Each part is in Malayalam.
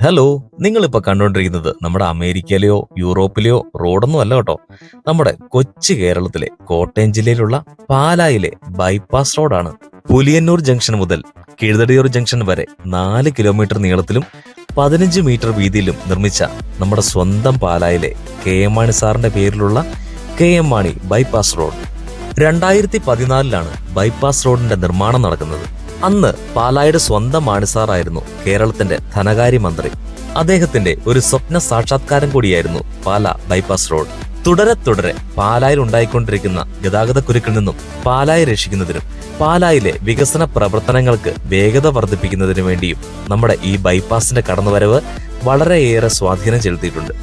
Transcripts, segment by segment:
ഹലോ, നിങ്ങളിപ്പോൾ കണ്ടുകൊണ്ടിരിക്കുന്നത് നമ്മുടെ അമേരിക്കയിലെയോ യൂറോപ്പിലെയോ റോഡൊന്നും അല്ല കേട്ടോ. നമ്മുടെ കൊച്ചു കേരളത്തിലെ കോട്ടയം ജില്ലയിലുള്ള പാലായിലെ ബൈപ്പാസ് റോഡാണ്. പുലിയന്നൂർ ജംഗ്ഷൻ മുതൽ കീഴ്തടിയൂർ ജംഗ്ഷൻ വരെ 4 കിലോമീറ്റർ നീളത്തിലും 15 മീറ്റർ വീതിയിലും നിർമ്മിച്ച നമ്മുടെ സ്വന്തം പാലായിലെ KM മാണി സാറിന്റെ പേരിലുള്ള KM Mani bypass road. 2014 bypass റോഡിന്റെ നിർമ്മാണം നടക്കുന്നത്. അന്ന് പാലായുടെ സ്വന്തം മാണിസാറായിരുന്നു കേരളത്തിന്റെ ധനകാര്യമന്ത്രി. അദ്ദേഹത്തിന്റെ ഒരു സ്വപ്ന സാക്ഷാത്കാരം കൂടിയായിരുന്നു പാല ബൈപ്പാസ് റോഡ്. തുടരെ തുടരെ പാലായിൽ ഉണ്ടായിക്കൊണ്ടിരിക്കുന്ന ഗതാഗതക്കുരുക്കിൽ നിന്നും പാലായെ രക്ഷിക്കുന്നതിനും പാലായിലെ വികസന പ്രവർത്തനങ്ങൾക്ക് വേഗത വർദ്ധിപ്പിക്കുന്നതിനു വേണ്ടിയും നമ്മുടെ ഈ ബൈപ്പാസിന്റെ കടന്നുവരവ് വളരെയേറെ സ്വാധീനം ചെലുത്തിയിട്ടുണ്ട്.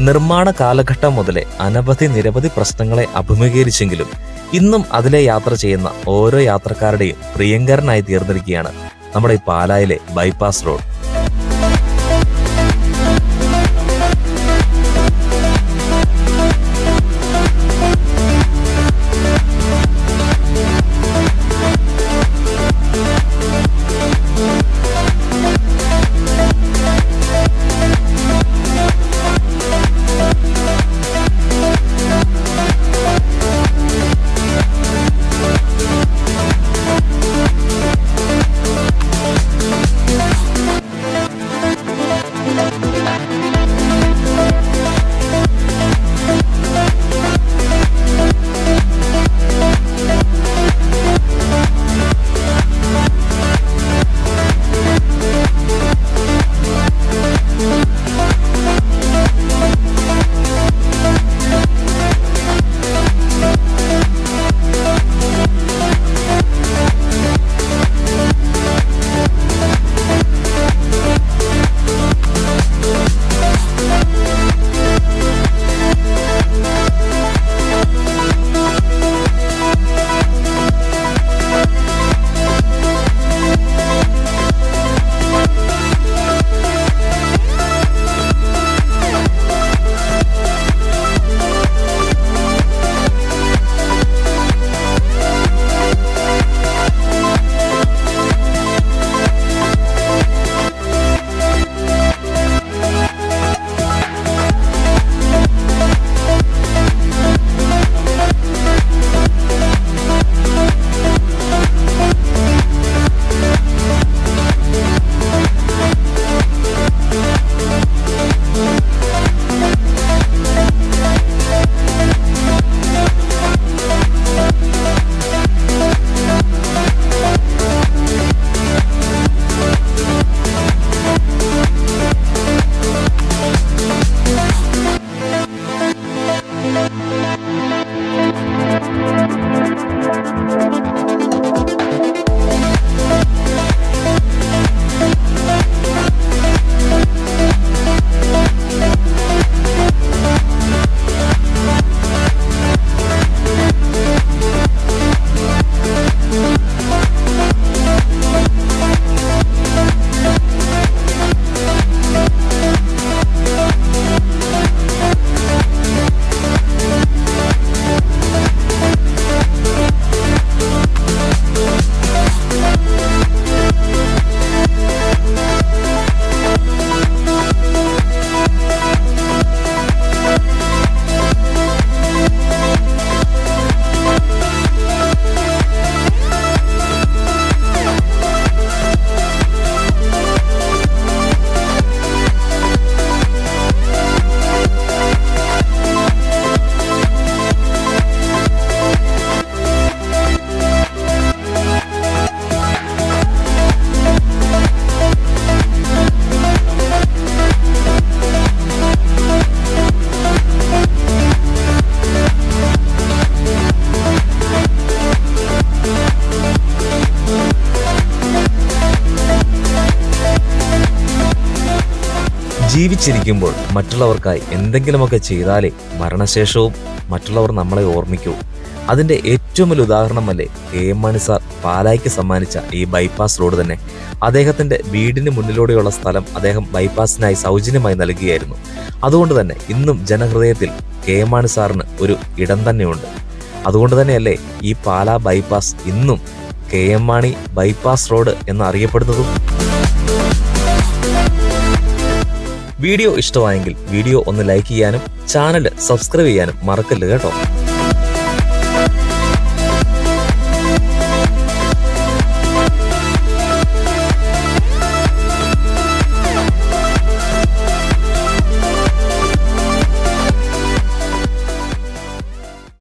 നിർമ്മാണ കാലഘട്ടം മുതലേ നിരവധി പ്രശ്നങ്ങളെ അഭിമുഖീകരിച്ചെങ്കിലും ഇന്നും അതിലെ യാത്ര ചെയ്യുന്ന ഓരോ യാത്രക്കാരുടെയും പ്രിയങ്കരനായി തീർന്നിരിക്കുകയാണ് നമ്മുടെ ഈ പാലായിലെ ബൈപ്പാസ് റോഡ്. ജീവിച്ചിരിക്കുമ്പോൾ മറ്റുള്ളവർക്കായി എന്തെങ്കിലുമൊക്കെ ചെയ്താലേ മരണശേഷവും മറ്റുള്ളവർ നമ്മളെ ഓർമ്മിക്കൂ. അതിന്റെ ഏറ്റവും വലിയ ഉദാഹരണമല്ലേ KM മാണി സാർ പാലായ്ക്ക് സമ്മാനിച്ച ഈ ബൈപ്പാസ് റോഡ് തന്നെ. അദ്ദേഹത്തിന്റെ വീടിന് മുന്നിലൂടെയുള്ള സ്ഥലം അദ്ദേഹം ബൈപ്പാസിനായി സൗജന്യമായി നൽകുകയായിരുന്നു. അതുകൊണ്ട് തന്നെ ഇന്നും ജനഹൃദയത്തിൽ KM മാണി സാറിന് ഒരു ഇടം തന്നെയുണ്ട്. അതുകൊണ്ട് തന്നെയല്ലേ ഈ പാലാ ബൈപ്പാസ് ഇന്നും KM മാണി ബൈപ്പാസ് റോഡ് എന്നറിയപ്പെടുന്നതും. വീഡിയോ ഇഷ്ടമായെങ്കിൽ വീഡിയോ ഒന്ന് ലൈക്ക് ചെയ്യാനും ചാനൽ സബ്സ്ക്രൈബ് ചെയ്യാനും മറക്കല്ല് കേട്ടോ.